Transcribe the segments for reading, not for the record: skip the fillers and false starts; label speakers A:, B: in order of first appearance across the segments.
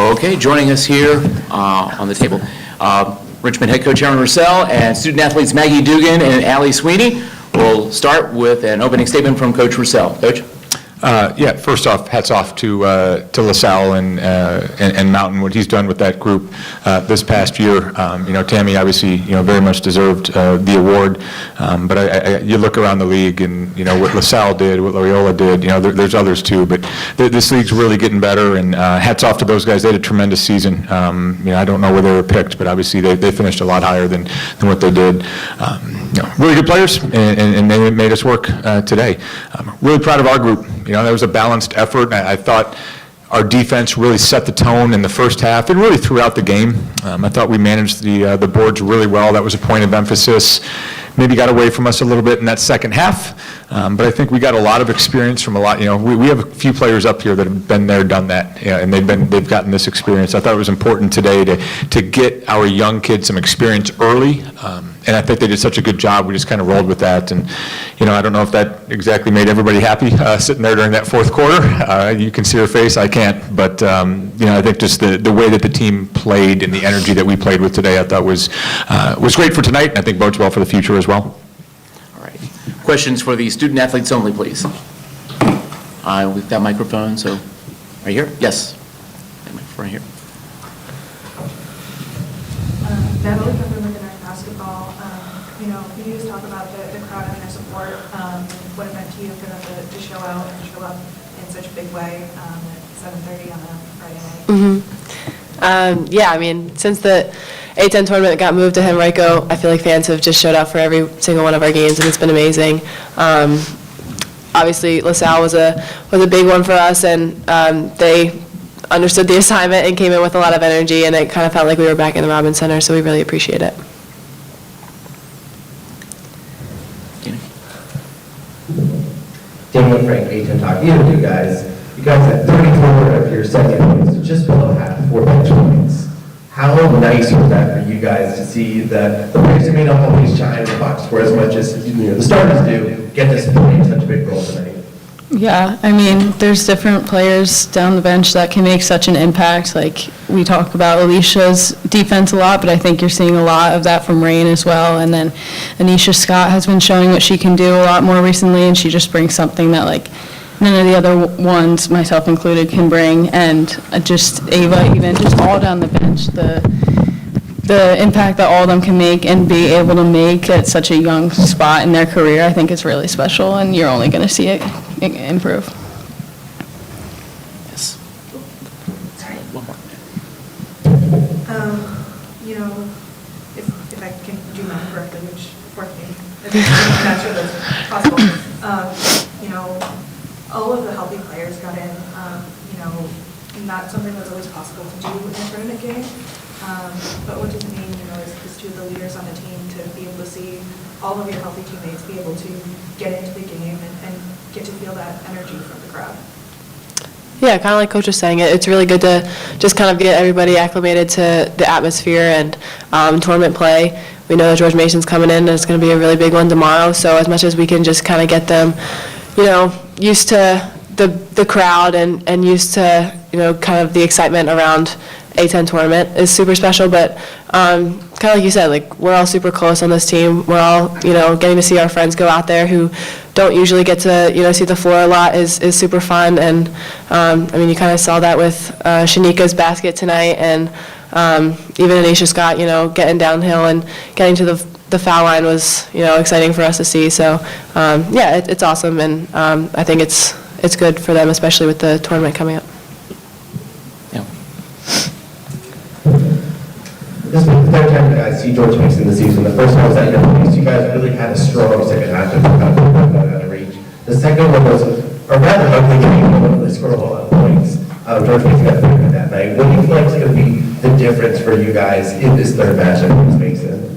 A: Okay, joining us here on the table, Richmond head coach Aaron Salle and student athletes Maggie Dugan and Allie Sweeney. We'll start with an opening statement from Coach Salle. Coach?
B: Yeah, first off, hats off to LaSalle and Mountain, what he's done with that group this past year. Tammy obviously, very much deserved the award, but you look around the league and, what LaSalle did, what Loyola did, there's others too, but this league's really getting better, and hats off to those guys. They had a tremendous season. I don't know where they were picked, but obviously they finished a lot higher than what they did. Really good players, and they made us work today. Really proud of our group. That was a balanced effort. I thought our defense really set the tone in the first half and really throughout the game. I thought we managed the boards really well. That was a point of emphasis. Maybe got away from us a little bit in that second half, but I think we got a lot of experience from a lot. We have a few players up here that have been there, done that, and they've gotten this experience. I thought it was important today to get our young kids some experience early, and I think they did such a good job. We just kind of rolled with that, and I don't know if that exactly made everybody happy sitting there during that fourth quarter. You can see her face, I can't, but I think just the way that the team played and the energy that we played with today, I thought was great for tonight, and I think bodes well for the future as well.
A: All right. Questions for the student athletes only, please. We've got microphone, so right here. Yes. Right here.
C: Natalie from Women in Basketball. Can you just talk about the crowd and their support, what it meant to you for them to show out and show up in such a big way at 7:30 on a Friday night?
D: Yeah, since the A10 tournament got moved to Henrico, I feel like fans have just showed up for every single one of our games, and it's been amazing. Obviously, LaSalle was a big one for us, and they understood the assignment and came in with a lot of energy, and it kind of felt like we were back in the Robins Center, so we really appreciate it.
E: Daniel Frank, A10 Talk. You guys had 34 of your second points, so just below half, 4 bench points. How nice was that for you guys to see that the players who may not always shine in the box score as much as the starters do get this play such a big role tonight?
F: Yeah, there's different players down the bench that can make such an impact. Like, we talk about Alicia's defense a lot, but I think you're seeing a lot of that from Rain as well. And then Anisha Scott has been showing what she can do a lot more recently, and she just brings something that, none of the other ones, myself included, can bring. And just Ava, even just all down the bench, the impact that all of them can make and be able to make at such a young spot in their career, I think is really special, and you're only going to see it improve.
A: Yes. Sorry, one more.
C: If I can do math correctly, which for me, I'm not sure that's possible. All of the healthy players got in. Not something that's always possible to do in a tournament game. But what does it mean, as two of the leaders on the team to be able to see all of your healthy teammates be able to get into the game and get to feel that energy from the crowd?
D: Yeah, kind of like Coach was saying, it's really good to just kind of get everybody acclimated to the atmosphere and tournament play. We know that George Mason's coming in, and it's going to be a really big one tomorrow, so as much as we can just kind of get them, used to the crowd and used to, kind of the excitement around A10 tournament is super special, but kind of like you said, we're all super close on this team. We're all, getting to see our friends go out there who don't usually get to, see the floor a lot is super fun. And, you kind of saw that with Shanika's basket tonight, and even Anisha Scott, getting downhill and getting to the foul line was, exciting for us to see. So, it's awesome, and I think it's good for them, especially with the tournament coming up.
E: This is the third time you guys see George Mason this season. The first one was at Police. You guys really had a strong second half to out of reach. The second one was a rather ugly game when they scored a lot of points. George Mason got through that night. What do you feel like is going to be the difference for you guys in this third match at George Mason?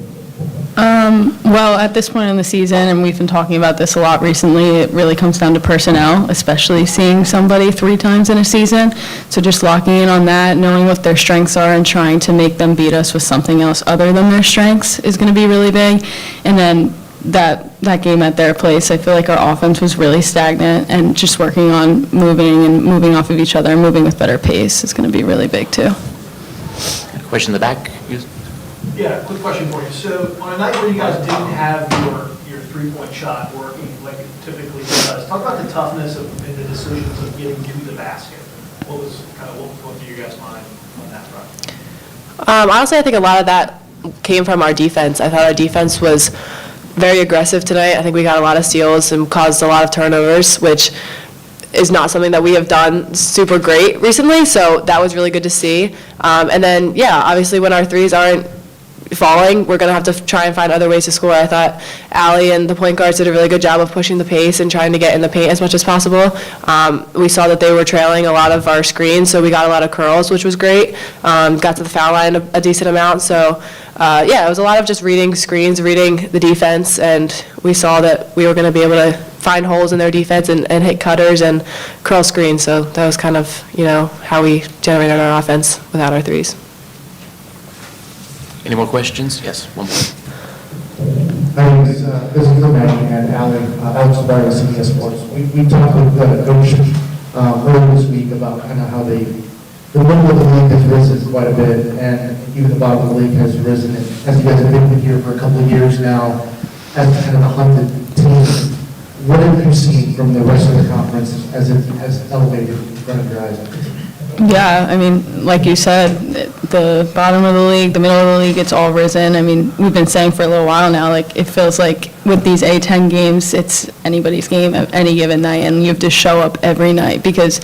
F: Well, at this point in the season, and we've been talking about this a lot recently, it really comes down to personnel, especially seeing somebody 3 times in a season. So just locking in on that, knowing what their strengths are, and trying to make them beat us with something else other than their strengths is going to be really big. And then that game at their place. I feel like our offense was really stagnant, and just working on moving off of each other and moving with better pace is going to be really big too.
A: Question in the back?
G: Yeah, quick question for you. So on a night where you guys didn't have your three-point shot working like it typically does, talk about the toughness of and the decisions of getting to the basket. What was going through your guys' mind on that front?
D: Honestly, I think a lot of that came from our defense. I thought our defense was very aggressive tonight. I think we got a lot of steals and caused a lot of turnovers, which is not something that we have done super great recently, so that was really good to see. And then, yeah, obviously when our threes aren't falling, we're going to have to try and find other ways to score. I thought Allie and the point guards did a really good job of pushing the pace and trying to get in the paint as much as possible. We saw that they were trailing a lot of our screens, so we got a lot of curls, which was great. Got to the foul line a decent amount. So, yeah, it was a lot of just reading screens, reading the defense, and we saw that we were going to be able to find holes in their defense and hit cutters and curl screens. So that was kind of, how we generated our offense without our threes.
A: Any more questions? Yes, one more.
H: Hi, this is Maggie and Alex Barry, CBS Sports. We talked with Coach earlier this week about kind of how the middle of the league has risen quite a bit, and even the bottom of the league has risen. And as you guys have been here for a couple of years now, as kind of a hunted team, what have you seen from the rest of the conference as it has elevated in front of your eyes?
F: Yeah, I mean, like you said, the bottom of the league, the middle of the league, it's all risen. I mean, we've been saying for a little while now, like, it feels like with these A10 games, it's anybody's game at any given night, and you have to show up every night because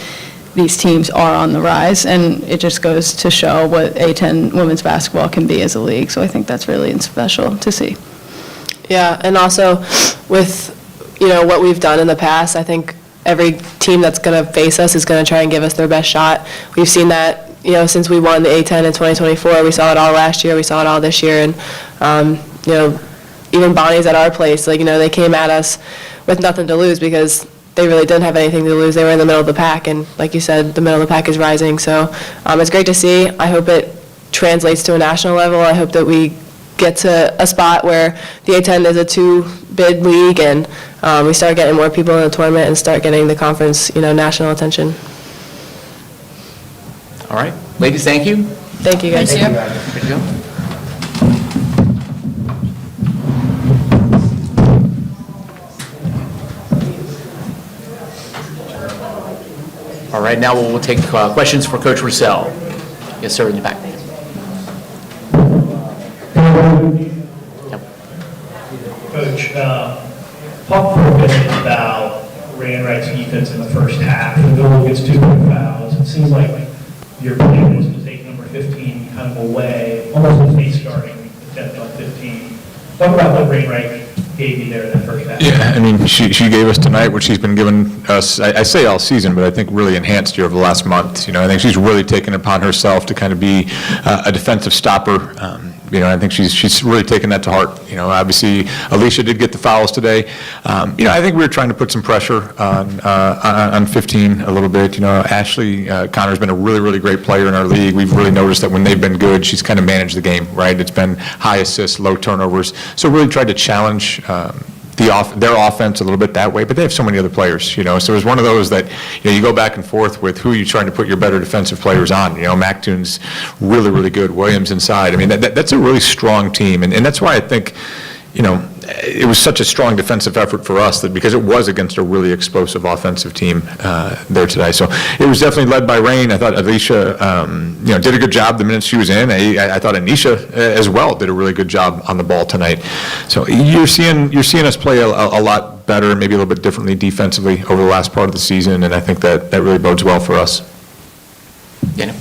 F: these teams are on the rise, and it just goes to show what A10 women's basketball can be as a league. So I think that's really special to see.
D: Yeah, and also with, what we've done in the past, I think every team that's going to face us is going to try and give us their best shot. We've seen that, since we won the A10 in 2024. We saw it all last year. We saw it all this year. And, even Bonnie's at our place, they came at us with nothing to lose because they really didn't have anything to lose. They were in the middle of the pack. And like you said, the middle of the pack is rising. So it's great to see. I hope it translates to a national level. I hope that we get to a spot where the A10 is a two-bid league and we start getting more people in the tournament and start getting the conference, national attention.
A: All right. Ladies, thank you.
D: Thank you, guys.
A: Good to go. All right, now we'll take questions for Coach Russell. Yes, sir, in the back. Yep.
I: Coach, talk for a bit about Wright's defense in the first half. The goal gets 2 fouls. It seems like your plan was to take number 15 kind of away, almost a face guarding attempt on 15. Talk about what Wright gave you there in that first half.
B: Yeah, I mean, she gave us tonight what she's been giving us, I say all season, but I think really enhanced here over the last month. I think she's really taken it upon herself to kind of be a defensive stopper. I think she's really taken that to heart. Obviously, Alicia did get the fouls today. I think we were trying to put some pressure on 15 a little bit. Ashley Connor's been a really, really great player in our league. We've really noticed that when they've been good, she's kind of managed the game, right? It's been high assists, low turnovers. So really tried to challenge their offense a little bit that way, but they have so many other players, so it was one of those that, you go back and forth with who you're trying to put your better defensive players on. Mactoon's really, really good. Williams inside. I mean, that's a really strong team, and that's why I think, it was such a strong defensive effort for us that because it was against a really explosive offensive team there today. So it was definitely led by Rain. I thought Alicia, did a good job the minute she was in. I thought Anisha as well did a really good job on the ball tonight. So you're seeing us play a lot better, maybe a little bit differently defensively over the last part of the season, and I think that really bodes well for us.
A: Daniel.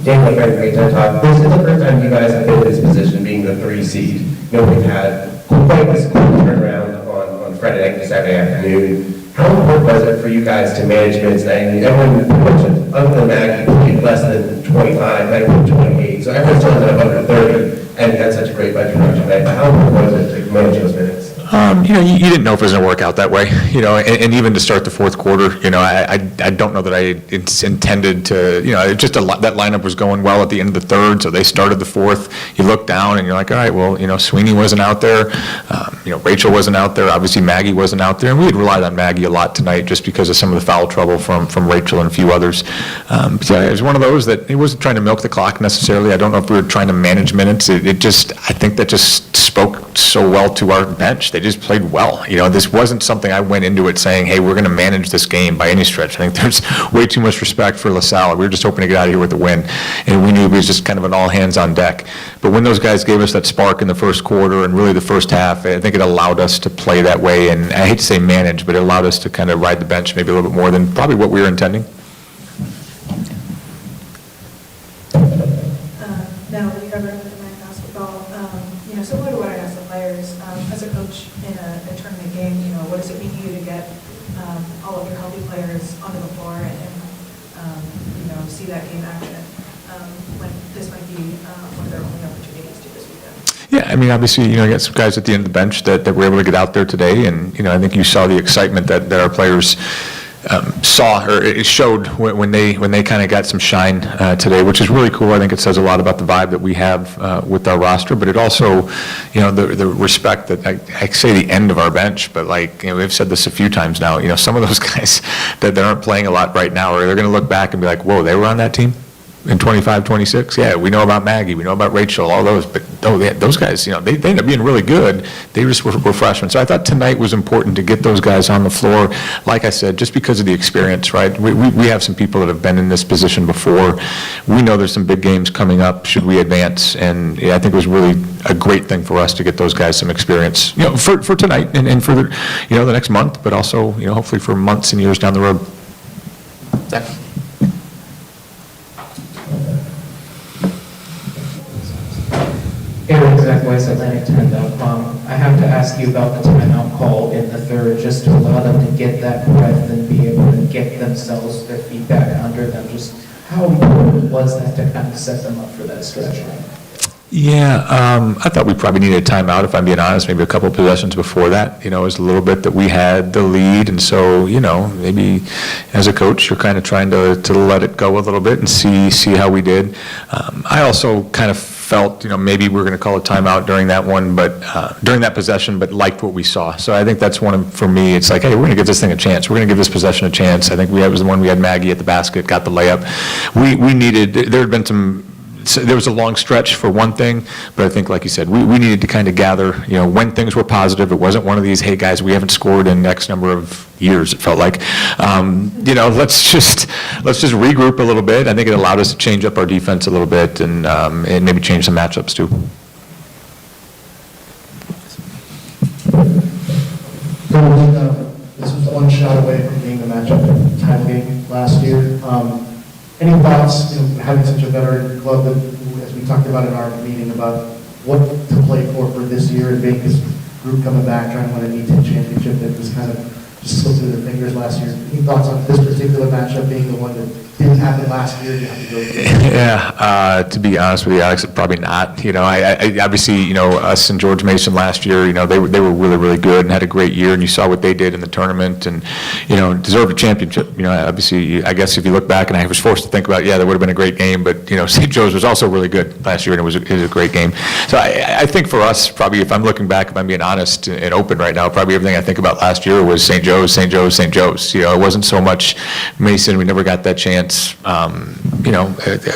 E: Daniel, great to talk. This is the first time you guys have been in this position, being the 3 seed. We've had quite this quick turnaround on Friday night and Saturday afternoon. How important was it for you guys to manage minutes tonight? I mean, everyone, other than Maggie, played less than 25, Maggie played 28. So everyone's trying to under 30, and that's such a great budget production tonight. But how important was it to manage those minutes?
B: You didn't know if it was going to work out that way, and even to start the fourth quarter, I don't know that I intended to, that lineup was going well at the end of the third, so they started the fourth. You look down and you're like, all right, well, Sweeney wasn't out there, Rachel wasn't out there, obviously Maggie wasn't out there, and we had relied on Maggie a lot tonight just because of some of the foul trouble from Rachel and a few others. So it was one of those that it wasn't trying to milk the clock necessarily. I don't know if we were trying to manage minutes. I think that just spoke so well to our bench. They just played well. This wasn't something I went into it saying, hey, we're going to manage this game by any stretch. I think there's way too much respect for LaSalle. We were just hoping to get out of here with a win, and we knew it was just kind of an all hands on deck. But when those guys gave us that spark in the first quarter and really the first half, I think it allowed us to play that way, and I hate to say manage, but it allowed us to kind of ride the bench maybe a little bit more than probably what we were intending.
C: Now, when you cover men's basketball, similar to what I asked the players, as a coach in a tournament game, what does it mean to you to get all of your healthy players onto the floor and see that game action when this might be one of their only opportunities to this weekend?
B: Yeah, obviously, you got some guys at the end of the bench that were able to get out there today, and, I think you saw the excitement that our players saw, or it showed when they kind of got some shine today, which is really cool. I think it says a lot about the vibe that we have with our roster, but it also, the respect that I say the end of our bench, but we've said this a few times now, some of those guys that aren't playing a lot right now, or they're going to look back and be like, whoa, they were on that team in 25, 26? Yeah, we know about Maggie, we know about Rachel, all those, but those guys, they ended up being really good. They just were freshmen. So I thought tonight was important to get those guys on the floor, like I said, just because of the experience, right? We have some people that have been in this position before. We know there's some big games coming up should we advance, and I think it was really a great thing for us to get those guys some experience, for tonight and for the next month, but also, hopefully for months and years down the road.
A: Zach?
J: Aaron, Zach Weiss, Atlantic10.com. I have to ask you about the timeout call in the third, just to allow them to get that breath and be able to get themselves, their feet back under them. Just how important was that to kind of set them up for that stretch?
B: Yeah, I thought we probably needed a timeout, if I'm being honest, maybe a couple of possessions before that. It was a little bit that we had the lead, and so, maybe as a coach, you're kind of trying to let it go a little bit and see how we did. I also kind of felt, maybe we're going to call a timeout during that one, but during that possession, but liked what we saw. So I think that's for me, it's like, hey, we're going to give this thing a chance. We're going to give this possession a chance. I think it was the one we had Maggie at the basket, got the layup. We needed, there had been there was a long stretch for one thing, but I think, like you said, we needed to kind of gather, when things were positive. It wasn't one of these, hey guys, we haven't scored in X number of years, it felt like. Let's just regroup a little bit. I think it allowed us to change up our defense a little bit and maybe change some matchups too.
H: This was one shot away from being the matchup time game last year. Any thoughts, having such a veteran club that, as we talked about in our meeting, about what to play for this year, and being this group coming back, trying to win an E10 championship that was kind of just slipped through their fingers last year? Any thoughts on this particular matchup being the one that didn't happen last year? You have to go through?
B: Yeah, to be honest with you, Alex, probably not. I obviously, us and George Mason last year, they were really, really good and had a great year, and you saw what they did in the tournament, and deserved a championship. Obviously, I guess if you look back, and I was forced to think about, that would have been a great game, but St. Joe's was also really good last year, and it was a great game. So I think for us, probably, if I'm looking back, if I'm being honest and open right now, probably everything I think about last year was St. Joe's, St. Joe's, St. Joe's. It wasn't so much Mason. We never got that chance.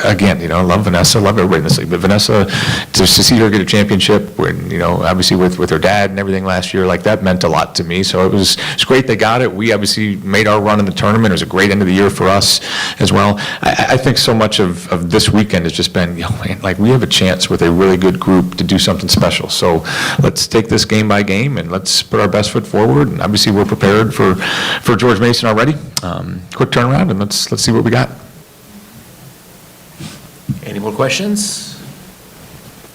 B: Again, love Vanessa, love everybody in this league, but Vanessa, to see her get a championship, when, obviously with her dad and everything last year, that meant a lot to me. So it's great they got it. We obviously made our run in the tournament. It was a great end of the year for us as well. I think so much of this weekend has just been, we have a chance with a really good group to do something special. So let's take this game by game and let's put our best foot forward. And obviously we're prepared for George Mason already. Quick turnaround, and let's see what we got.
A: Any more questions?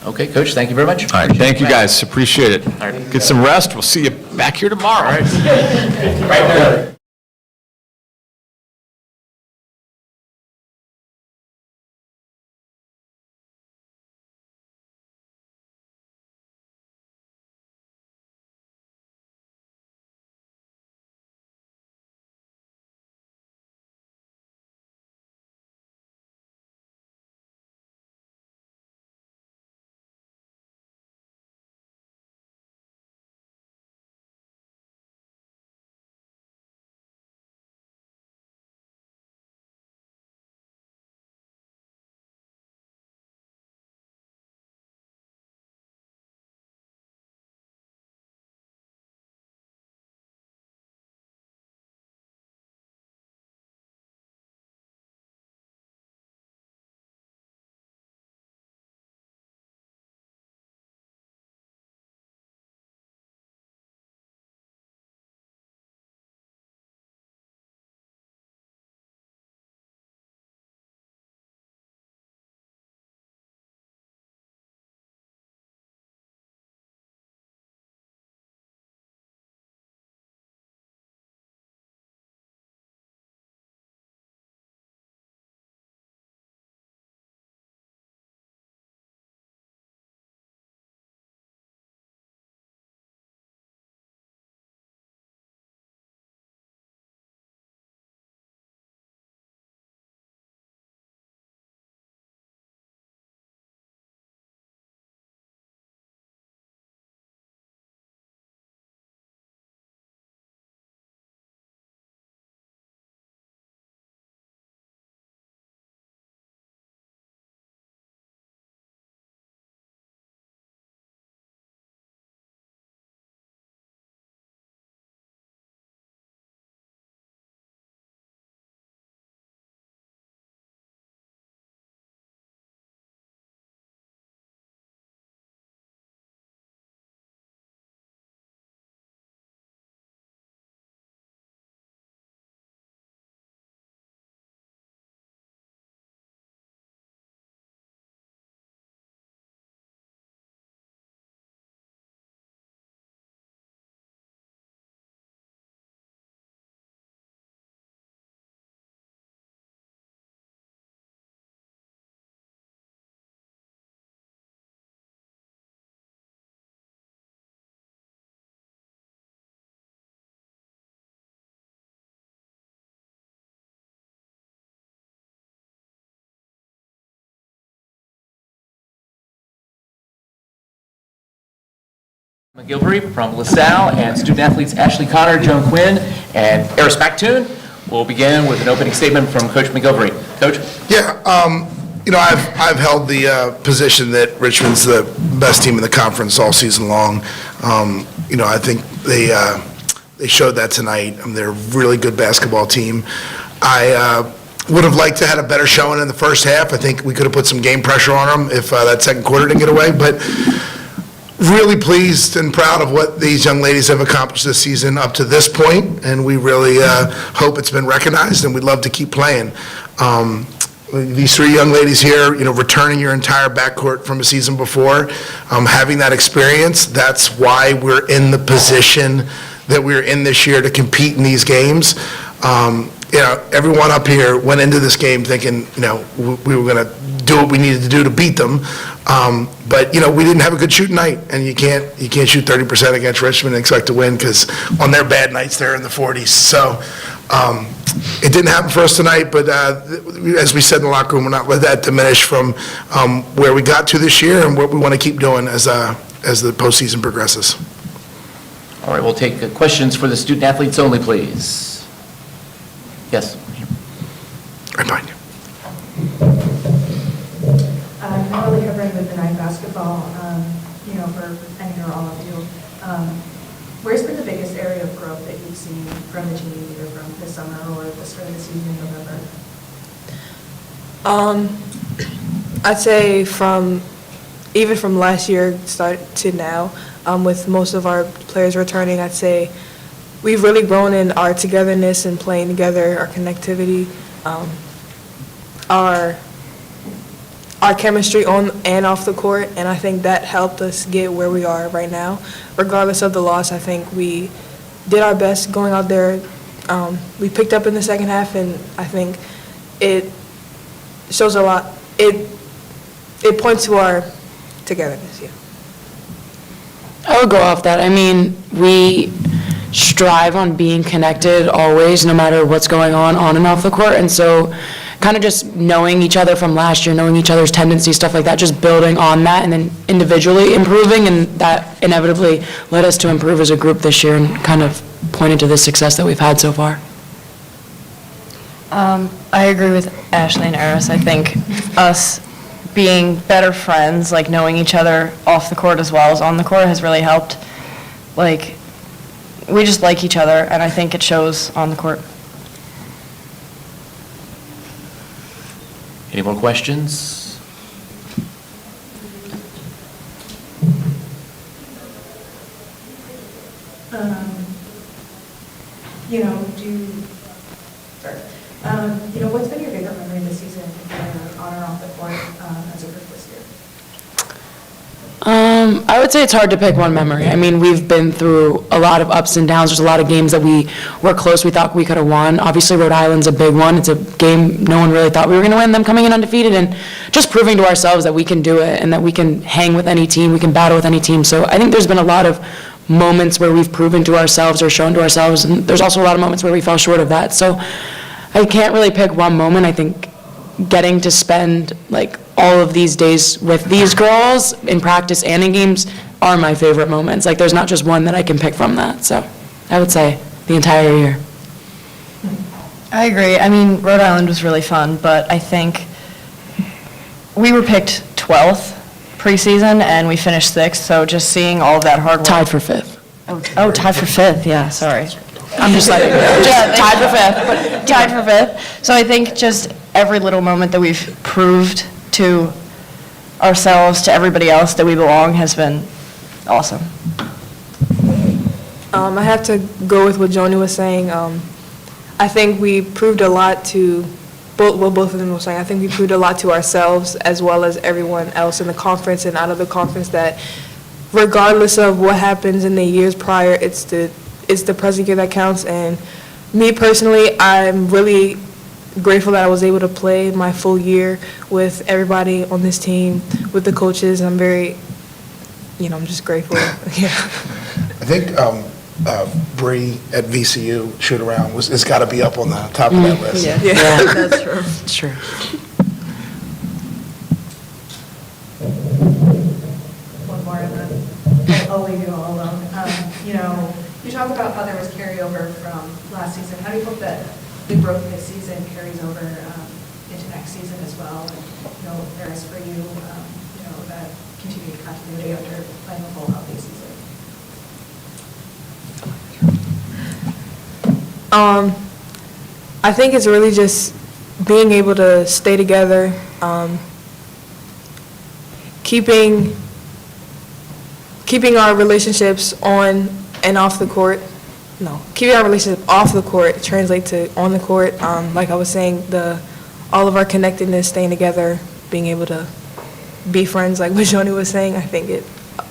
A: Okay, Coach, thank you very much.
B: All right, thank you guys, appreciate it.
A: All right.
B: Get some rest, we'll see you back here tomorrow.
A: All right. Right there. McGilvery from LaSalle, and student athletes Ashley Connor, Joan Quinn, and Eris Mactoon. We'll begin with an opening statement from Coach McGilvery. Coach?
K: Yeah, I've held the position that Richmond's the best team in the conference all season long. I think they showed that tonight. They're a really good basketball team. I would have liked to have had a better showing in the first half. I think we could have put some game pressure on them if that second quarter didn't get away, but really pleased and proud of what these young ladies have accomplished this season up to this point, and we really hope it's been recognized, and we'd love to keep playing. These three young ladies here, returning your entire backcourt from a season before, having that experience, that's why we're in the position that we're in this year to compete in these games. Everyone up here went into this game thinking, we were going to do what we needed to do to beat them. But we didn't have a good shooting night, and you can't shoot 30% against Richmond and expect to win, because on their bad nights, they're in the 40s. So it didn't happen for us tonight, but as we said in the locker room, we're not let that diminish from where we got to this year and what we want to keep doing as the postseason progresses.
A: All right, we'll take questions for the student athletes only, please. Yes?
K: Right behind you.
C: Not really covering with the night basketball, for any or all of you. Where's been the biggest area of growth that you've seen from the team, either from this summer or the start of the season in November?
L: I'd say even from last year start to now, with most of our players returning, I'd say we've really grown in our togetherness and playing together, our connectivity, our chemistry on and off the court, and I think that helped us get where we are right now. Regardless of the loss, I think we did our best going out there. We picked up in the second half, and I think it shows a lot. It points to our togetherness, yeah.
M: I would go off that. I mean, we strive on being connected always, no matter what's going on and off the court. And so kind of just knowing each other from last year, knowing each other's tendencies, stuff like that, just building on that and then individually improving, and that inevitably led us to improve as a group this year and kind of pointed to the success that we've had so far.
N: I agree with Ashley and Eris. I think us being better friends, like knowing each other off the court as well as on the court, has really helped. Like, we just like each other, and I think it shows on the court.
A: Any more questions?
C: What's been your favorite memory this season, on or off the court, as a group this year?
M: I would say it's hard to pick one memory. I mean, we've been through a lot of ups and downs. There's a lot of games that we were close, we thought we could have won. Obviously, Rhode Island's a big one. It's a game no one really thought we were going to win, them coming in undefeated, and just proving to ourselves that we can do it and that we can hang with any team, we can battle with any team. So I think there's been a lot of moments where we've proven to ourselves or shown to ourselves, and there's also a lot of moments where we fell short of that. So I can't really pick one moment. I think getting to spend like all of these days with these girls in practice and in games are my favorite moments. Like, there's not just one that I can pick from that. So I would say the entire year.
N: I agree. I mean, Rhode Island was really fun, but I think we were picked 12th preseason and we finished 6th, so just seeing all of that hard work.
M: Tied for 5th.
N: Oh, tied for 5th, yeah, sorry.
M: I'm just letting you know. Just tied for 5th. But
N: Tied for 5th. So I think just every little moment that we've proved to ourselves, to everybody else, that we belong has been awesome.
L: I have to go with what Joni was saying. I think we proved a lot to, both of them were saying, I think we proved a lot to ourselves as well as everyone else in the conference and out of the conference, that regardless of what happens in the years prior, it's the present year that counts. And me personally, I'm really grateful that I was able to play my full year with everybody on this team, with the coaches. I'm very, I'm just grateful. Yeah.
K: I think Bree at VCU shoot around has got to be up on the top of that list.
L: Yeah, that's true.
M: it's true.
C: One more, and then I'll leave you all alone. talk about how there was carryover from last season. How do you hope that the growth this season carries over into next season as well? And, there is for you, that continued continuity after playing a full healthy season.
L: I think it's really just being able to stay together, keeping our relationships on and off the court. No, keeping our relationship off the court translate to on the court. Like I was saying, all of our connectedness, staying together, being able to be friends, like what Joni was saying, I think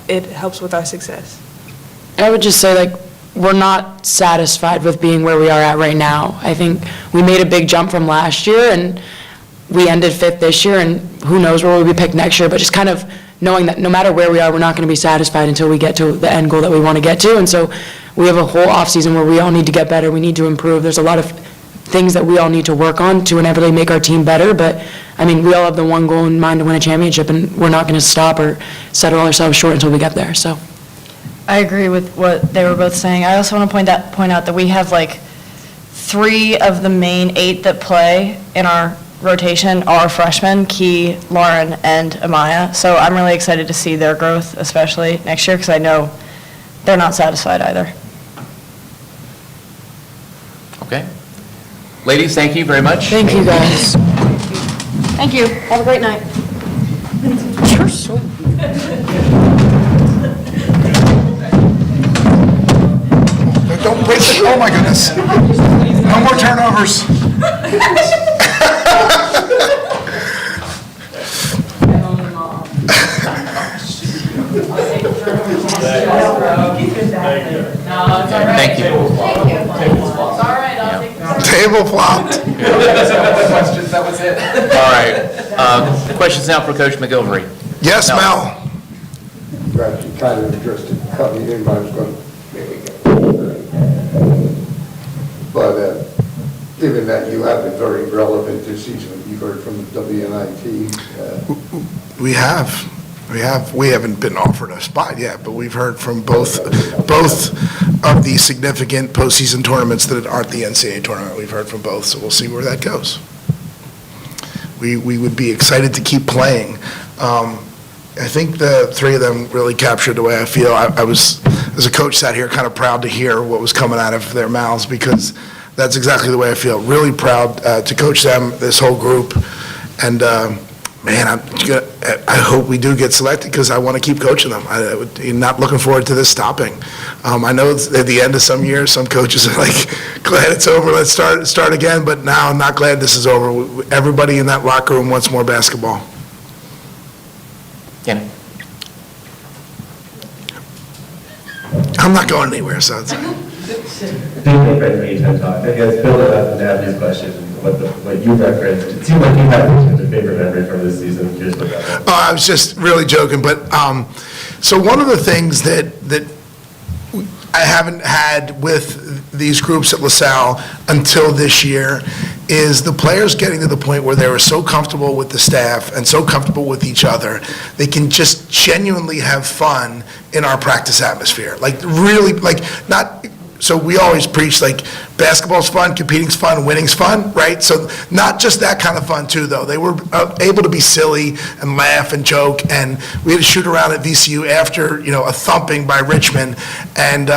L: it helps with our success.
M: I would just say, like, we're not satisfied with being where we are at right now. I think we made a big jump from last year, and we ended 5th this year, and who knows where we'll be picked next year, but just kind of knowing that no matter where we are, we're not going to be satisfied until we get to the end goal that we want to get to. And so we have a whole offseason where we all need to get better. We need to improve. There's a lot of things that we all need to work on to inevitably make our team better. But, I mean, we all have the one goal in mind to win a championship, and we're not going to stop or settle ourselves short until we get there. So
N: I agree with what they were both saying. I also want to point out that we have like 3 of the main 8 that play in our rotation are freshmen, Key, Lauren, and Amaya. So I'm really excited to see their growth, especially next year, because I know they're not satisfied either.
A: Okay. Ladies, thank you very much.
M: thank you, guys.
N: Thank you. Have a great night.
M: You're so
K: Don't break it, oh my goodness. No more turnovers.
A: Thank you.
K: Table flopped.
A: Questions, that was it. All right. Questions now for Coach McGilvery.
K: Yes, Mel.
O: You actually kind of addressed it coming in, but I was going to maybe get but given that you have been very relevant this season, you've heard from the WNIT.
K: We haven't been offered a spot yet, but we've heard from both of the significant postseason tournaments that aren't the NCAA tournament. We've heard from both, so we'll see where that goes. We would be excited to keep playing. I think the 3 of them really captured the way I feel. I was, as a coach, sat here kind of proud to hear what was coming out of their mouths, because that's exactly the way I feel. Really proud to coach them, this whole group, and man, I hope we do get selected, because I want to keep coaching them. I'm not looking forward to this stopping. I know it's at the end of some years, some coaches are like, glad it's over, let's start again, but now I'm not glad this is over. Everybody in that locker room wants more basketball.
A: Kenny?
K: I'm not going anywhere, so it's...
E: Thank you for your time talk. I guess building up Natalie's question, what you referenced, it seemed like you had a favorite memory from this season. I'm curious about that.
K: Oh, I was just really joking, but so one of the things that I haven't had with these groups at LaSalle until this year is the players getting to the point where they were so comfortable with the staff and so comfortable with each other, they can just genuinely have fun in our practice atmosphere. Like really, like not. So we always preach, like, basketball's fun, competing's fun, winning's fun, right? So not just that kind of fun, too, though. They were able to be silly and laugh and joke, and we had to shoot around at VCU after, a thumping by Richmond, and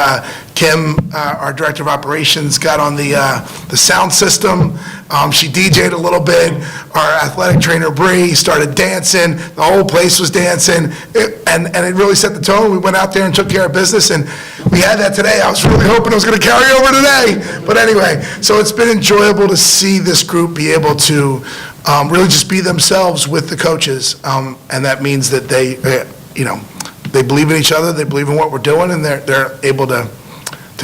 K: Kim, our director of operations, got on the sound system. She DJ'd a little bit. Our athletic trainer, Bree, started dancing. The whole place was dancing, and it really set the tone. We went out there and took care of business, and we had that today. I was really hoping it was going to carry over today. But anyway, so it's been enjoyable to see this group be able to really just be themselves with the coaches, and that means that they believe in each other, they believe in what we're doing, and they're able to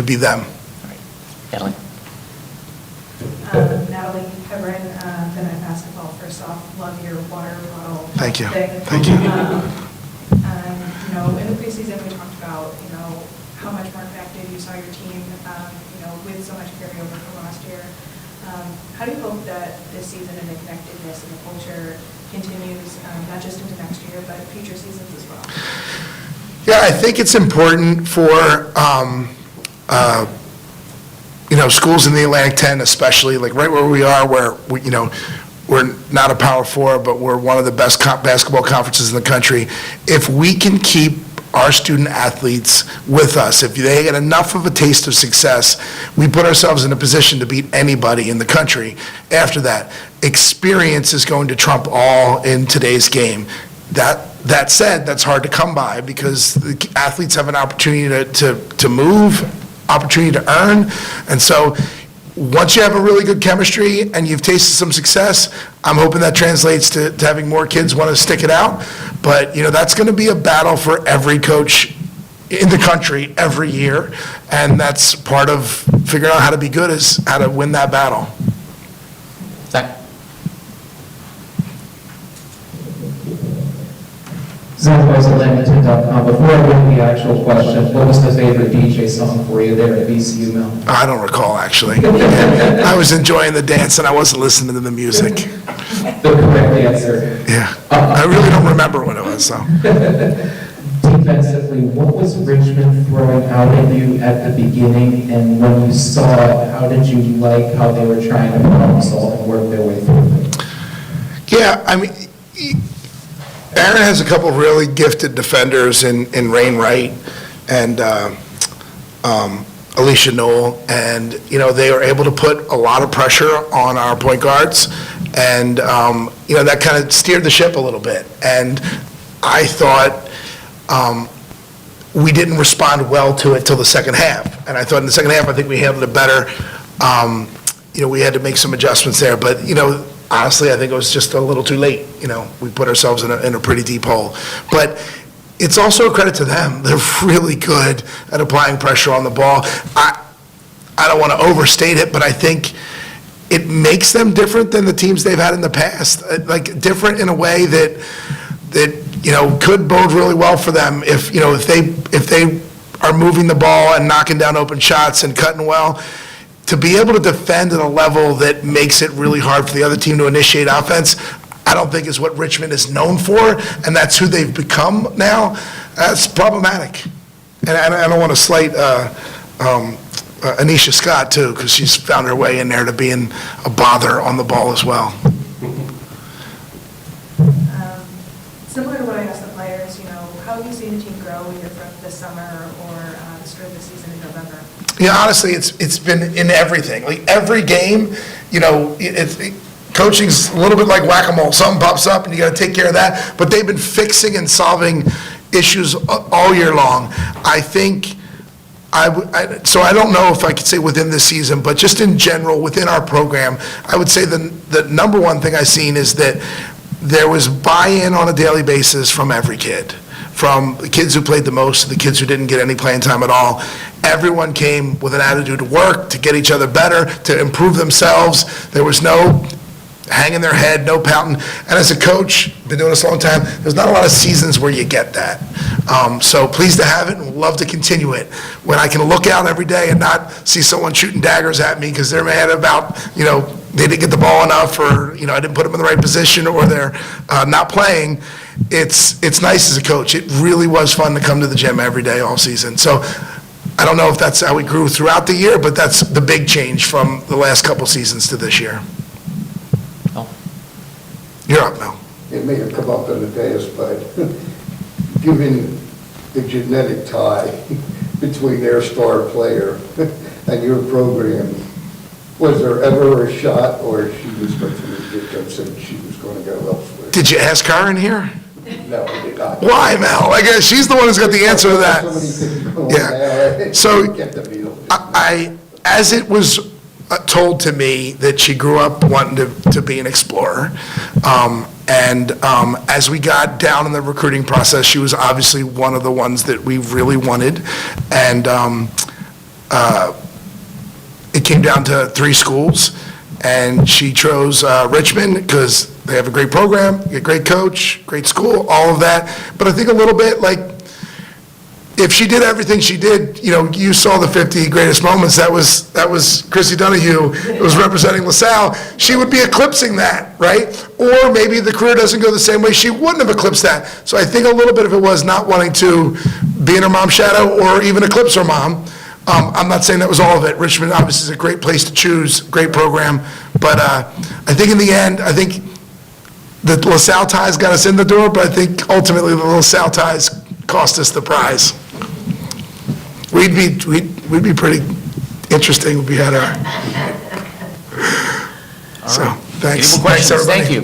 K: be them.
A: Natalie?
C: Natalie Hebron, been at basketball. First off, love your water bottle.
K: Thank you.
C: Thing.
K: Thank you.
C: In the preseason, we talked about, how much more effective you saw your team, with so much carryover from last year. How do you hope that this season and the connectedness and the culture continues, not just into next year, but future seasons as well?
K: Yeah, I think it's important for schools in the Atlantic 10 especially, like right where we are, where, we're not a Power Four, but we're one of the best basketball conferences in the country. If we can keep our student athletes with us, if they get enough of a taste of success, we put ourselves in a position to beat anybody in the country. After that, experience is going to trump all in today's game. That said, that's hard to come by because the athletes have an opportunity to move, opportunity to earn, and so once you have a really good chemistry and you've tasted some success, I'm hoping that translates to having more kids want to stick it out. But, that's going to be a battle for every coach in the country every year, and that's part of figuring out how to be good is how to win that battle.
A: Zach?
J: Zach was at Lamington.com. Before I get to the actual question, what was the favorite DJ song for you there at VCU, Mel?
K: I don't recall, actually. I was enjoying the dance and I wasn't listening to the music.
J: The correct answer.
K: Yeah. I really don't remember what it was, so.
J: Defensively, what was Richmond throwing out at you at the beginning, and when you saw it, how did you like how they were trying to problem solve and work their way through it?
K: Yeah, I mean, Aaron has a couple of really gifted defenders in Rain Wright and Alicia Knoll, and, they were able to put a lot of pressure on our point guards, and, that kind of steered the ship a little bit. And I thought we didn't respond well to it till the second half. And I thought in the second half, I think we handled it better. We had to make some adjustments there, but, honestly, I think it was just a little too late. We put ourselves in a pretty deep hole. But it's also a credit to them. They're really good at applying pressure on the ball. I don't want to overstate it, but I think it makes them different than the teams they've had in the past. Like, different in a way that could bode really well for them if they are moving the ball and knocking down open shots and cutting well. To be able to defend at a level that makes it really hard for the other team to initiate offense, I don't think is what Richmond is known for, and that's who they've become now. That's problematic. And I don't want to slight Anisha Scott, too, because she's found her way in there to being a bother on the ball as well.
C: Similar to what I asked the players, how have you seen the team grow either from this summer or the start of the season in November?
K: Yeah, honestly, it's been in everything. Like every game, coaching's a little bit like whack-a-mole. Something pops up and you got to take care of that. But they've been fixing and solving issues all year long. I think, so I don't know if I could say within this season, but just in general, within our program, I would say the number one thing I've seen is that there was buy-in on a daily basis from every kid. From the kids who played the most to the kids who didn't get any playing time at all. Everyone came with an attitude to work, to get each other better, to improve themselves. There was no hanging their head, no pouting. And as a coach, been doing this a long time, there's not a lot of seasons where you get that. So pleased to have it and love to continue it. When I can look out every day and not see someone shooting daggers at me because they're mad about, they didn't get the ball enough, or, I didn't put them in the right position, or they're not playing, it's nice as a coach. It really was fun to come to the gym every day all season. So I don't know if that's how we grew throughout the year, but that's the big change from the last couple seasons to this year.
A: Oh.
K: You're up, Mel.
O: It may have come up in the past, but given the genetic tie between their star player and your program, was there ever a shot, or she was going to get them said she was going to go elsewhere?
K: Did you ask her in here?
O: No, I did not.
K: Why, Mel? I guess she's the one who's got the answer to that.
O: Yeah.
K: So as it was told to me that she grew up wanting to be an explorer, and as we got down in the recruiting process, she was obviously one of the ones that we really wanted, and it came down to 3 schools, and she chose Richmond because they have a great program, a great coach, great school, all of that. But I think a little bit like, if she did everything she did, you saw the 50 greatest moments. That was Chrissy Donahue, who was representing LaSalle. She would be eclipsing that, right? Or maybe the career doesn't go the same way. She wouldn't have eclipsed that. So I think a little bit of it was not wanting to be in her mom's shadow or even eclipse her mom. I'm not saying that was all of it. Richmond obviously is a great place to choose, great program, but I think in the end, I think the LaSalle ties got us in the door, but I think ultimately the LaSalle ties cost us the prize. We'd be pretty interesting if we had our, so, thanks.
A: Any more questions?
K: Thanks, everybody.
A: Thank you.